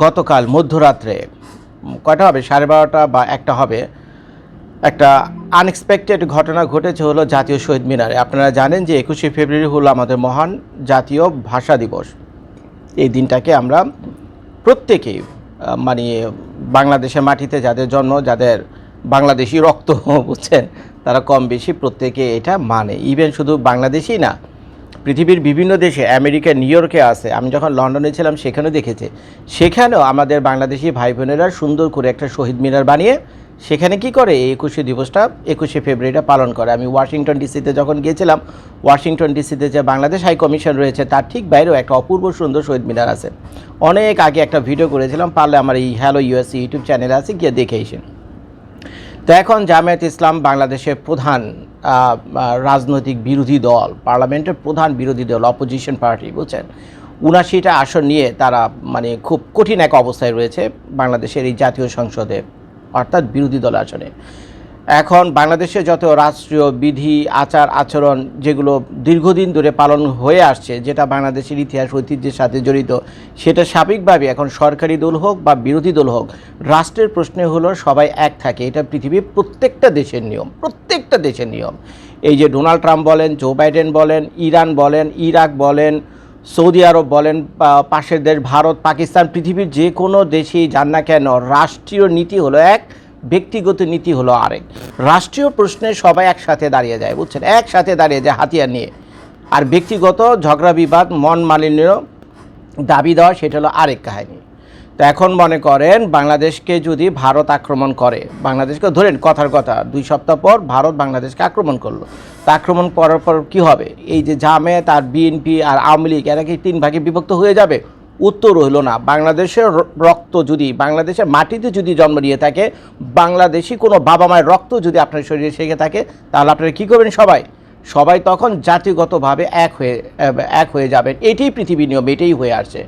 গতকাল মধ্যরাত্রে কয়টা হবে 12:30 বা 1টা হবে, একটা আনএক্সপেক্টেড ঘটনা ঘটেছে হলো জাতীয় শহীদ মিনারে। আপনারা জানেন যে 21শে ফেব্রুয়ারি হলো আমাদের মহান জাতীয় ভাষা দিবস। এই দিনটাকে আমরা প্রত্যেকেই মানে বাংলাদেশের মাটিতে যাদের জন্ম, যাদের বাংলাদেশি রক্ত বুঝছেন, তারা কম বেশি প্রত্যেকে এটা মানে। ইভেন শুধু বাংলাদেশই না, পৃথিবীর বিভিন্ন দেশে, আমেরিকা নিউ ইয়র্কে আছে, আমি যখন লন্ডনে ছিলাম সেখানেও দেখেছি, সেখানেও আমাদের বাংলাদেশি ভাই বোনেরা সুন্দর করে একটা শহীদ মিনার বানিয়ে সেখানে কি করে এই 21শে ফেব্রুয়ারিটা পালন করে। আমি ওয়াশিংটন ডিসিতে যখন গিয়েছিলাম, ওয়াশিংটন ডিসিতে যে বাংলাদেশ হাই কমিশন রয়েছে তার ঠিক বাইরেও একটা অপূর্ব সুন্দর শহীদ মিনার আছে। অনেক আগে একটা ভিডিও করেছিলাম, পারলে আমার এই হ্যালো ইউএসএ ইউটিউব চ্যানেলে আছে, গিয়ে দেখে এসেন। তো এখন জামায়াত ইসলাম বাংলাদেশের প্রধান রাজনৈতিক বিরোধী দল, পার্লামেন্টের প্রধান বিরোধী দল, অপোজিশন পার্টি, বুঝছেন, ৭৯টা আসন নিয়ে তারা মানে খুব কঠিন এক অবস্থায় রয়েছে বাংলাদেশের এই জাতীয় সংসদে, অর্থাৎ বিরোধী দল আসনে। এখন বাংলাদেশে যত রাষ্ট্রীয় বিধি আচার আচরণ যেগুলো দীর্ঘদিন ধরে পালন হয়ে আসছে, যেটা বাংলাদেশের ইতিহাস ঐতিহ্যের সাথে জড়িত, সেটা স্বাভাবিকভাবে এখন সরকারি দল হোক বা বিরোধী দল হোক, রাষ্ট্রের প্রশ্নে হলো সবাই এক থাকে। এটা পৃথিবীর প্রত্যেকটা দেশের নিয়ম, প্রত্যেকটা দেশের নিয়ম। এই যে ডোনাল্ড ট্রাম্প বলেন, জো বাইডেন বলেন, ইরান বলেন, ইরাক বলেন, সৌদি আরব বলেন, পাশের দেশ ভারত, পাকিস্তান, পৃথিবীর যে কোনো দেশেই যান না কেন, রাষ্ট্রীয় নীতি হলো এক, ব্যক্তিগত নীতি হলো আরেক। রাষ্ট্রীয় প্রশ্নে সবাই একসাথে দাঁড়িয়ে যায়, বুঝছেন, একসাথে দাঁড়িয়ে যায় হাতিয়ার নিয়ে। আর ব্যক্তিগত ঝগড়া বিবাদ, মন মালিন্য দাবি দেওয়া, সেটা হলো আরেক কাহিনী। তো এখন মনে করেন বাংলাদেশকে যদি ভারত আক্রমণ করে, বাংলাদেশকে ধরেন কথার কথা 2 সপ্তাহ পর ভারত বাংলাদেশকে আক্রমণ করলো, তা আক্রমণ করার পর কী হবে? এই যে জামায়াত আর বিএনপি আর আওয়ামী লীগ, এরা কি 3 ভাগে বিভক্ত হয়ে যাবে? উত্তর হইল না। বাংলাদেশের রক্ত যদি, বাংলাদেশের মাটিতে যদি জন্ম নিয়ে থাকে, বাংলাদেশি কোনো বাবা মায়ের রক্ত যদি আপনার শরীরে শেখে থাকে, তাহলে আপনারা কী করবেন? সবাই তখন জাতিগতভাবে এক হয়ে যাবেন। এটাই পৃথিবীর নিয়ম, এটাই হয়ে আসছে।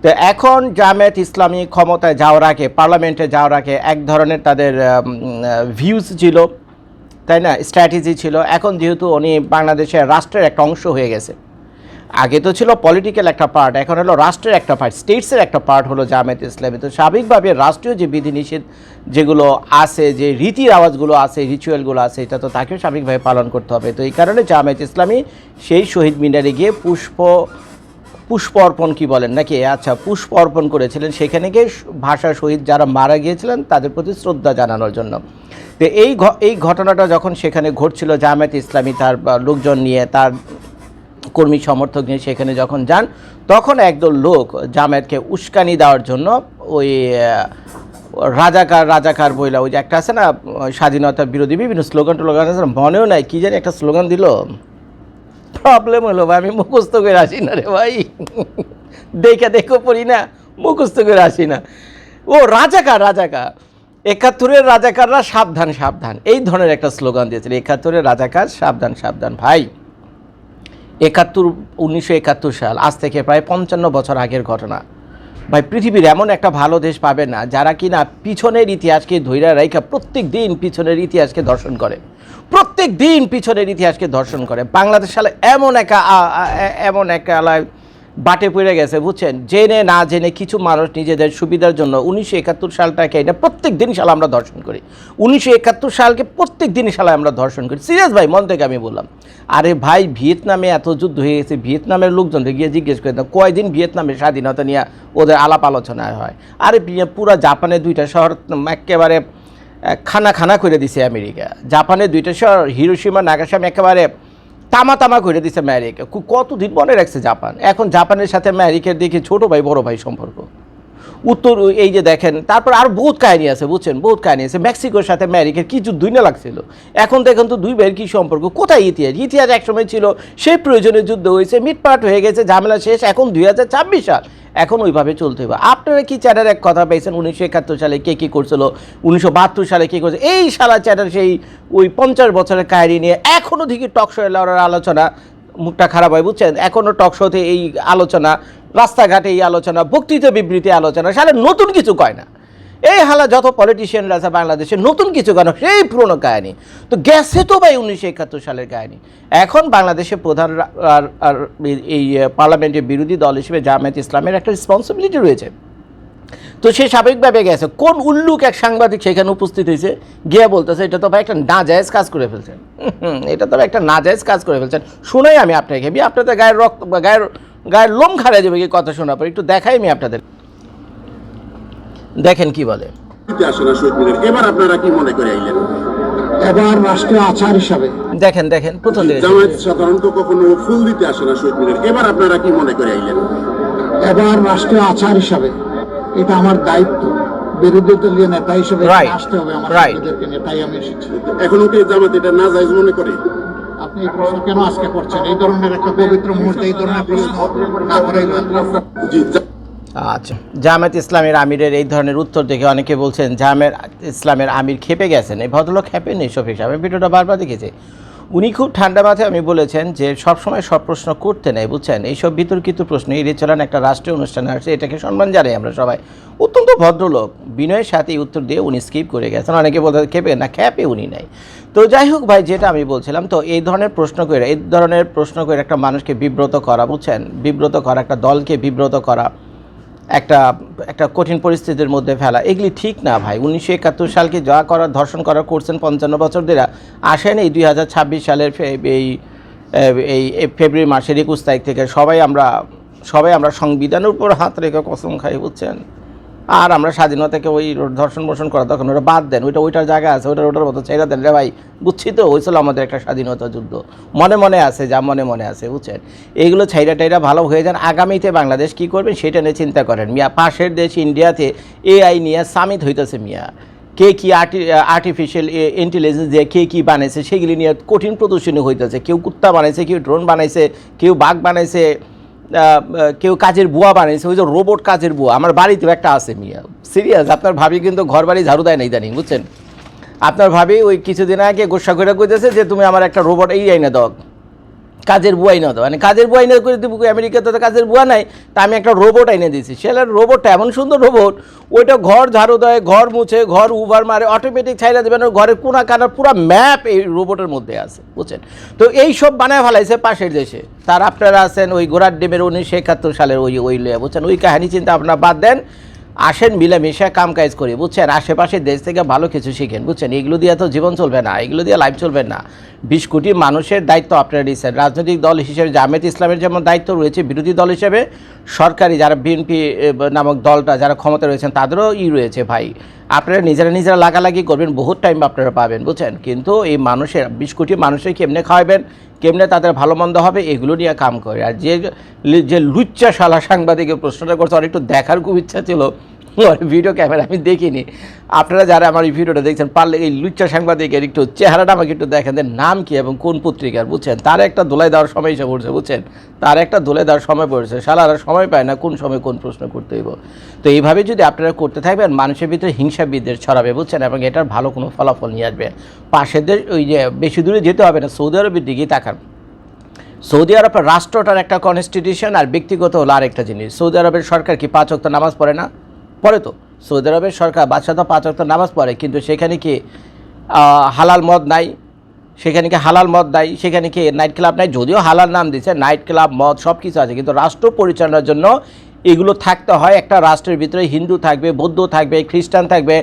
তো এখন জামায়াত ইসলামী ক্ষমতায় যাওয়ার আগে, পার্লামেন্টে যাওয়ার আগে এক ধরনের তাদের ভিউজ ছিল, তাই না, স্ট্র্যাটেজি ছিল। এখন যেহেতু উনি বাংলাদেশের রাষ্ট্রের একটা অংশ হয়ে গেছে, আগে তো ছিল পলিটিক্যাল একটা পার্ট, এখন হলো রাষ্ট্রের একটা পার্ট, স্টেটসের একটা পার্ট হলো জামায়াত ইসলামী। তো স্বাভাবিকভাবে রাষ্ট্রীয় যে বিধিনিষেধ যেগুলো আছে, যে রীতি রেওয়াজগুলো আছে, রিচুয়ালগুলো আছে, এটা তো তাকেও স্বাভাবিকভাবে পালন করতে হবে। তো এই কারণে জামায়াত ইসলামী সেই শহীদ মিনারে গিয়ে পুষ্প অর্পণ কি বলেন নাকি, আচ্ছা, পুষ্প অর্পণ করেছিলেন। সেখানে গিয়ে ভাষা শহীদ যারা মারা গিয়েছিলেন তাদের প্রতি শ্রদ্ধা জানানোর জন্য। তো এই ঘটনাটা যখন সেখানে ঘটছিল, জামায়াত ইসলামী তার লোকজন নিয়ে, তার কর্মী সমর্থক নিয়ে সেখানে যখন যান, তখন একদল লোক জামায়াতকে উস্কানি দেওয়ার জন্য ওই রাজাকার বইলা, ওই যে একটা আছে না স্বাধীনতা বিরোধী বিভিন্ন স্লোগান আছে, মনেও নাই কি জানি একটা স্লোগান দিল। প্রবলেম হলো ভাই, আমি মুখস্থ করে আসি না রে ভাই, দেখো পড়ি না, মুখস্থ করে আসি না। ও রাজাকার 71-এর রাজাকাররা সাবধান, এই ধরনের একটা স্লোগান দিয়েছিল। 71-এর রাজাকার সাবধান। ভাই 1971 সাল, আজ থেকে প্রায় 55 বছর আগের ঘটনা। ভাই পৃথিবীর এমন একটা ভালো দেশ পাবে না যারা কিনা পিছনের ইতিহাসকে ধইরা রাইখা প্রত্যেক দিন পিছনের ইতিহাসকে দর্শন করে। বাংলাদেশ সালে এমন একটা আলায় বাটে পড়ে গেছে, বুঝছেন, জেনে না জেনে কিছু মানুষ নিজেদের সুবিধার জন্য 1971 সালটাকে এটা প্রত্যেক দিন সালে আমরা দর্শন করি। 1971 সালকে প্রত্যেক দিন সালে আমরা দর্শন করি। সিরিয়াস ভাই, মন থেকে আমি বললাম। আরে ভাই, ভিয়েতনামে এত যুদ্ধ হয়ে গেছে, ভিয়েতনামের লোকজনকে গিয়ে জিজ্ঞেস করে দাও কয়দিন ভিয়েতনামের স্বাধীনতা নিয়ে ওদের আলাপ আলোচনা হয়। আরে পুরা জাপানের 2টা শহর একেবারে খানা করে দিছে আমেরিকা। জাপানের 2টা শহর হিরোশিমা নাগাসাকি একেবারে তামা করে দিছে আমেরিকা। কতদিন মনে রাখছে জাপান। এখন জাপানের সাথে আমেরিকার দিকে ছোট ভাই বড় ভাই সম্পর্ক। উত্তর এই যে দেখেন, তারপর আরও বহুত কাহিনী আছে, বুঝছেন, বহুত কাহিনী আছে। মেক্সিকোর সাথে আমেরিকার কি যুদ্ধই না লাগছিল। এখন দেখেন তো 2 ভাইয়ের কী সম্পর্ক, কোথায় ইতিহাস একসময় ছিল, সেই প্রয়োজনে যুদ্ধ হয়েছে, মিটপাট হয়ে গেছে, ঝামেলা শেষ। এখন 2026 সাল, এখন ওইভাবে চলতে হবে। আপনারা কি চ্যাটার এক কথা পেয়েছেন 1971 সালে কে কী করছিল, 1972 সালে কী করছে, এই সালা চ্যাটার সেই ওই 50 বছরের কাহিনী নিয়ে এখনও দেখি টক শোয়ে লড়ার আলোচনা। মুখটা খারাপ হয়, বুঝছেন, এখনও টক শোতে এই আলোচনা, রাস্তাঘাটে এই আলোচনা, বক্তৃতা বিবৃতি আলোচনা, সালে নতুন কিছু কয় না। এই হালা যত পলিটিশিয়ানরা আছে বাংলাদেশে, নতুন কিছু কেন, সেই পুরনো কাহিনী। তো গেছে তো ভাই 1971 সালের কাহিনী। এখন বাংলাদেশের প্রধান এই পার্লামেন্টের বিরোধী দল হিসেবে জামায়াত ইসলামের একটা রেসপন্সিবিলিটি রয়েছে। তো সে স্বাভাবিকভাবে গেছে, কোন উল্লুক এক সাংবাদিক সেখানে উপস্থিত হয়েছে, গিয়ে বলতেছে এটা তো ভাই একটা নাজায়েজ কাজ করে ফেলছেন। এটা তো একটা নাজায়েজ কাজ করে ফেলছেন। শুনাই আমি আপনাকে, আপনাদের গায়ের রক্ত গায়ের লোম খাড়া যাবে কি কথা শোনার পর, একটু দেখাই আমি আপনাদের, দেখেন কি বলে। এবার আপনারা কি মনে করে আইলেন? এবার রাষ্ট্রীয় আচার হিসাবে দেখেন দেখেন প্রথম দিকে জামায়াত সাধারণত কখনো ফুল দিতে আসে না শহীদ মিনার, এবার আপনারা কি মনে করে আইলেন? এবার রাষ্ট্রীয় আচার হিসাবে এটা আমার দায়িত্ব, বিরোধী দলীয় নেতা হিসেবে আসতে হবে আমার সাথীদেরকে নিয়ে, তাই আমি এসেছি। এখনো কি জামাত এটা না জায়েজ মনে করে? আপনি এই প্রশ্ন কেন আজকে করছেন? এই ধরনের একটা পবিত্র মুহূর্তে এই ধরনের প্রশ্ন না করাই ভালো। জি, আচ্ছা, জামায়াত ইসলামের আমিরের এই ধরনের উত্তর দেখে অনেকে বলছেন জামায়াত ইসলামের আমির খেপে গেছেন। এই ভদ্রলোক খেপেন এই শফিক সাহেব, ভিডিওটা বারবার দেখেছি। উনি খুব ঠান্ডা মাথায় আমি বলেছেন যে সবসময় সব প্রশ্ন করতে নেই, বুঝছেন, এইসব বিতর্কিত প্রশ্ন এড়িয়ে চলেন। একটা রাষ্ট্রীয় অনুষ্ঠানে আসছে, এটাকে সম্মান জানাই আমরা সবাই। অত্যন্ত ভদ্রলোক, বিনয়ের সাথে উত্তর দিয়ে উনি স্কিপ করে গেছেন। অনেকে বলতে খেপে না, খেপে উনি নাই। তো যাই হোক ভাই, যেটা আমি বলছিলাম, তো এই ধরনের প্রশ্ন করে একটা মানুষকে বিব্রত করা, বুঝছেন, বিব্রত করা, একটা দলকে বিব্রত করা, একটা কঠিন পরিস্থিতির মধ্যে ফেলা, এগুলি ঠিক না ভাই। 1971 সালকে যা করার, ধর্ষণ করার করছেন 55 বছর ধরে, আসেন এই 2026 সালের এই ফেব্রুয়ারি মাসের 21 তারিখ থেকে সবাই আমরা সংবিধানের উপর হাত রেখে কসম খাই, বুঝছেন। আর আমরা স্বাধীনতাকে ওই ধর্ষণ বর্ষণ করা তখন ওটা বাদ দেন, ওইটার জায়গা আছে, ওটার মতো ছেড়ে দেন রে ভাই, বুঝছি তো, হয়েছিল আমাদের একটা স্বাধীনতা যুদ্ধ, মনে আছে, যা মনে আছে, বুঝছেন। এইগুলো ছাইরা ভালো হয়ে যান। আগামীতে বাংলাদেশ কী করবেন সেটা নিয়ে চিন্তা করেন মিয়া। পাশের দেশ ইন্ডিয়াতে AI নিয়ে সামিট হইতেছে মিয়া, কে কি আর্টিফিশিয়াল ইন্টেলিজেন্স দিয়ে কে কী বানাইছে সেগুলি নিয়ে কঠিন প্রদর্শনী হইতেছে। কেউ কুত্তা বানাইছে, কেউ ড্রোন বানাইছে, কেউ বাঘ বানাইছে, কেউ কাজের বুয়া বানিয়েছে, ওই যে রোবট কাজের বুয়া। আমার বাড়িতেও একটা আছে মিয়া, সিরিয়াস। আপনার ভাবি কিন্তু ঘর বাড়ি ঝাড়ু দেয় না ইদানিং, বুঝছেন। আপনার ভাবি ওই কিছুদিন আগে গোসা করে কইতেছে যে তুমি আমার একটা রোবট এই আইনা দাও, কাজের বুয়া আইনা দাও। মানে কাজের বুয়া আইনা করে দিব, আমেরিকাতে তো কাজের বুয়া নাই, তা আমি একটা রোবট আইনে দিয়েছি। সেটার রোবটটা এমন সুন্দর রোবট, ওইটা ঘর ঝাড়ু দেয়, ঘর মুছে, ঘর উভার মারে, অটোমেটিক ছাইরা দেবেন, ঘরের কোনা কানার পুরো ম্যাপ এই রোবটের মধ্যে আছে, বুঝছেন। তো এই সব বানায় ফেলাইছে পাশের দেশে। তার আপনারা আছেন ওই গোড়ার ডিমের 1971 সালের ওই লইয়া, বুঝছেন। ওই কাহিনী চিন্তা আপনারা বাদ দেন, আসেন মিলেমিশে কাম কাজ করি, বুঝছেন। আশেপাশের দেশ থেকে ভালো কিছু শিখেন, বুঝছেন। এগুলো দিয়ে তো জীবন চলবে না, এগুলো দিয়ে লাইফ চলবে না। 20 কোটি মানুষের দায়িত্ব আপনারা নিয়েছেন। রাজনৈতিক দল হিসেবে জামায়াত ইসলামের যেমন দায়িত্ব রয়েছে, বিরোধী দল হিসেবে সরকারি যারা বিএনপি নামক দলটা যারা ক্ষমতা রয়েছেন তাদেরও রয়েছে ভাই। আপনারা নিজেরা লাগালাগি করবেন, বহুত টাইম আপনারা পাবেন, বুঝছেন। কিন্তু এই মানুষের 20 কোটি মানুষের কেমনে খাওয়াবেন, কেমনে তাদের ভালো মন্দ হবে, এগুলো নিয়ে কাম করে। আর যে লুচ্চা শালা সাংবাদিকের প্রশ্নটা করছে, আর একটু দেখার খুব ইচ্ছা ছিল, ভিডিও ক্যামেরা আমি দেখিনি। আপনারা যারা আমার এই ভিডিওটা দেখছেন, পারলে এই লুচ্চা সাংবাদিকের একটু চেহারাটা আমাকে একটু দেখেন, নাম কি এবং কোন পত্রিকার, বুঝছেন। তার একটা দোলাই দেওয়ার সময় এসে পড়ছে, বুঝছেন। তার একটা দোলাই দেওয়ার সময় পড়েছে, শালারা সময় পায় না কোন সময় কোন প্রশ্ন করতে হইব। তো এইভাবে যদি আপনারা করতে থাকবেন, মানুষের ভিতরে হিংসা বিদ্বেষ ছড়াবে, বুঝছেন, এবং এটার ভালো কোনো ফলাফল নিয়ে আসবে। পাশের দেশ, ওই যে বেশি দূরে যেতে হবে না, সৌদি আরবের দিকেই তাকান। সৌদি আরবের রাষ্ট্রটার একটা কনস্টিটিউশন আর ব্যক্তিগত হলো আরেকটা জিনিস। সৌদি আরবের সরকার কি 5 ওয়াক্ত নামাজ পড়ে না? পড়ে তো। সৌদি আরবের সরকার বাদশাহ তো 5 ওয়াক্ত নামাজ পড়ে, কিন্তু সেখানে কি হালাল মদ নাই? সেখানে কি হালাল মদ নাই? সেখানে কি নাইট ক্লাব নাই? যদিও হালাল নাম দিচ্ছে, নাইট ক্লাব, মদ সব কিছু আছে, কিন্তু রাষ্ট্র পরিচালনার জন্য এগুলো থাকতে হয়। একটা রাষ্ট্রের ভিতরে হিন্দু থাকবে, বৌদ্ধ থাকবে, খ্রিস্টান থাকবে,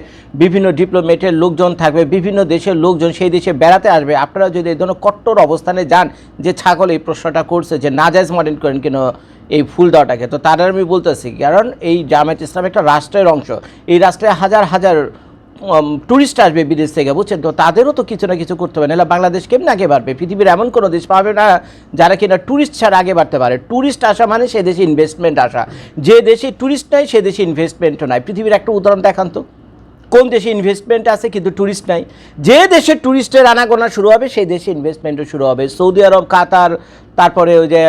বিভিন্ন ডিপ্লোমেটের লোকজন থাকবে, বিভিন্ন দেশের লোকজন সেই দেশে বেড়াতে আসবে। আপনারা যদি এই ধরনের কট্টর অবস্থানে যান, যে ছাগল এই প্রশ্নটা করছে যে নাজায়েজ মডেল করেন কেন এই ফুল দেওয়াটাকে, তো তারা আমি বলতেছি, কারণ এই জামায়াত ইসলাম একটা রাষ্ট্রের অংশ। এই রাষ্ট্রে হাজার হাজার ট্যুরিস্ট আসবে বিদেশ থেকে, বুঝছেন। তো তাদেরও তো কিছু না কিছু করতে হবে, নাহলে বাংলাদেশ কেমন আগে বাড়বে? পৃথিবীর এমন কোনো দেশ পাবে না যারা কিনা ট্যুরিস্ট ছাড়া আগে বাড়তে পারে। ট্যুরিস্ট আসা মানে সে দেশে ইনভেস্টমেন্ট আসা। যে দেশে ট্যুরিস্ট নাই সে দেশে ইনভেস্টমেন্টও নাই। পৃথিবীর একটা উদাহরণ দেখান তো, কোন দেশে ইনভেস্টমেন্ট আছে কিন্তু ট্যুরিস্ট নাই? যে দেশে ট্যুরিস্টের আনাগোনা শুরু হবে সেই দেশে ইনভেস্টমেন্টও শুরু হবে। সৌদি আরব, কাতার, তারপরে ওই যে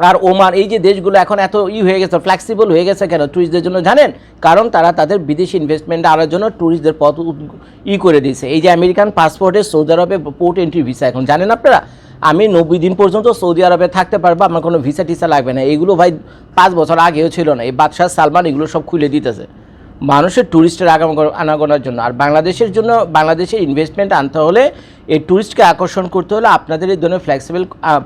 আর ওমান, এই যে দেশগুলো এখন এত হয়ে গেছে, ফ্লেক্সিবল হয়ে গেছে কেন ট্যুরিস্টদের জন্য জানেন? কারণ তারা তাদের বিদেশি ইনভেস্টমেন্ট আনার জন্য ট্যুরিস্টদের পথ করে দিয়েছে। এই যে আমেরিকান পাসপোর্টে সৌদি আরবে পোর্ট এন্ট্রি ভিসা এখন জানেন আপনারা, আমি 90 দিন পর্যন্ত সৌদি আরবে থাকতে পারবো, আমার কোনো ভিসা টিসা লাগবে না। এইগুলো ভাই 5 বছর আগেও ছিল না, এই বাদশাহ সালমান এগুলো সব খুলে দিতেছে, মানুষের ট্যুরিস্টের আনাগোনার জন্য। আর বাংলাদেশের জন্য, বাংলাদেশের ইনভেস্টমেন্ট আনতে হলে, এই ট্যুরিস্টকে আকর্ষণ করতে হলে আপনাদের এই ধরনের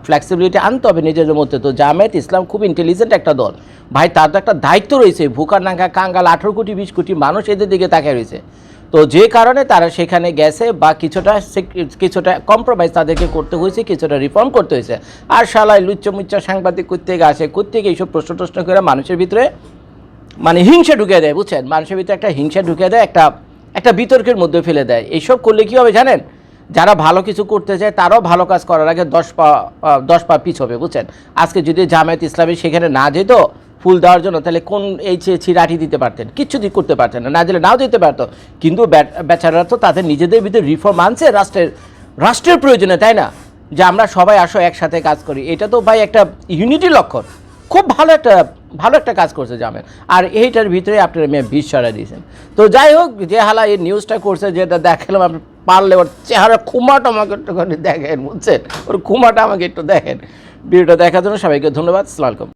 ফ্লেক্সিবিলিটি আনতে হবে নিজেদের মধ্যে। তো জামায়াত ইসলাম খুব ইন্টেলিজেন্ট একটা দল ভাই, তার তো একটা দায়িত্ব রয়েছে। ভুকানাঙ্গা কাঙ্গাল 18 কোটি 20 কোটি মানুষ এদের দিকে তাকিয়ে রয়েছে। তো যে কারণে তারা সেখানে গেছে বা কিছুটা কম্প্রোমাইজ তাদেরকে করতে হয়েছে, কিছুটা রিফর্ম করতে হয়েছে। আর শালায় লুচ্চা সাংবাদিক কোত্থেকে আসে, কোত্থেকে এইসব প্রশ্ন করে মানুষের ভিতরে মানে হিংসা ঢুকে দেয়, বুঝছেন? মানুষের ভিতরে একটা হিংসা ঢুকে দেয়, একটা বিতর্কের মধ্যে ফেলে দেয়। এইসব করলে কী হবে জানেন? যারা ভালো কিছু করতে চায় তারাও ভালো কাজ করার আগে 10 পা পিছ হবে, বুঝছেন? আজকে যদি জামায়াত ইসলামী সেখানে না যেত ফুল দেওয়ার জন্য, তাহলে কোন এই ছিরাঠি দিতে পারতেন? কিচ্ছু করতে পারতেন না, না দিলে নাও দিতে পারতো। কিন্তু বেচারারা তো তাদের নিজেদের ভিতরে রিফর্ম আনছে রাষ্ট্রের প্রয়োজনে, তাই না? যে আমরা সবাই আসো একসাথে কাজ করি, এটা তো ভাই একটা ইউনিটির লক্ষণ। খুব ভালো একটা কাজ করছে জামায়াত। আর এইটার ভিতরে আপনারা মেয়ে বিষ ছড়া দিয়েছেন। তো যাই হোক, যে হালা এই নিউজটা করছে, যেটা দেখালাম, আপনি পারলে ওর চেহারা খুমাটা আমাকে একটুখানি দেখেন, বুঝছেন? ওর খুমাটা আমাকে একটু দেখেন। ভিডিওটা দেখার জন্য সবাইকে ধন্যবাদ। আসসালামু আলাইকুম।